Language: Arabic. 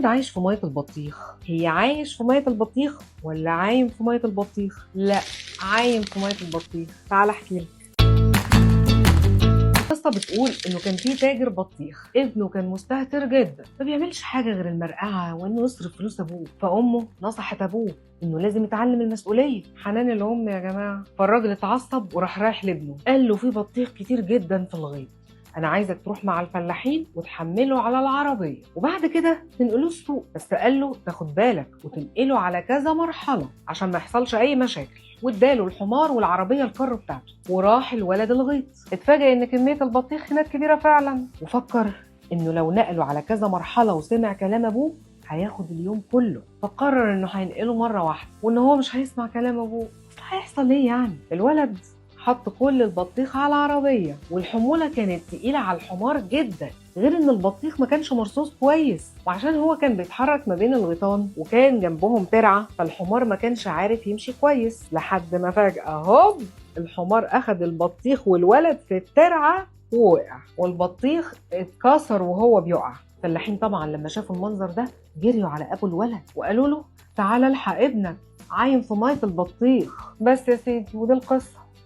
محمد عايش في مية البطيخ. هي عايش في مية البطيخ ولا عايم في مية البطيخ؟ لا، عايم في مية البطيخ. تعال احكي لك. القصة بتقول إنه كان في تاجر بطيخ، ابنه كان مستهتر جدا، ما بيعملش حاجة غير المرقعة وإنه يصرف فلوس أبوه، فأمه نصحت أبوه إنه لازم يتعلم المسؤولية، حنان الأم يا جماعة. فالراجل اتعصب وراح رايح لابنه، قال له في بطيخ كتير جدا في الغيط، أنا عايزك تروح مع الفلاحين وتحمله على العربية وبعد كده تنقله السوق، بس قال له تاخد بالك وتنقله على كذا مرحلة عشان ما يحصلش أي مشاكل. واداله الحمار والعربيه الكر بتاعته، وراح الولد الغيط. اتفاجئ ان كميه البطيخ هناك كبيره فعلا، وفكر انه لو نقله على كذا مرحله وسمع كلام ابوه هياخد اليوم كله. فقرر انه هينقله مره واحده وان هو مش هيسمع كلام ابوه. اصل هيحصل ايه يعني؟ الولد حط كل البطيخ على العربيه، والحموله كانت تقيله على الحمار جدا، غير ان البطيخ ما كانش مرصوص كويس، وعشان هو كان بيتحرك ما بين الغيطان وكان جنبهم ترعه، فالحمار ما كانش عارف يمشي كويس، لحد ما فجأة هوب الحمار اخد البطيخ والولد في الترعه ووقع، والبطيخ اتكسر وهو بيقع. الفلاحين طبعا لما شافوا المنظر ده جريوا على ابو الولد وقالوا له تعالى الحق ابنك عايم في ميه البطيخ. بس يا سيدي ودي القصه.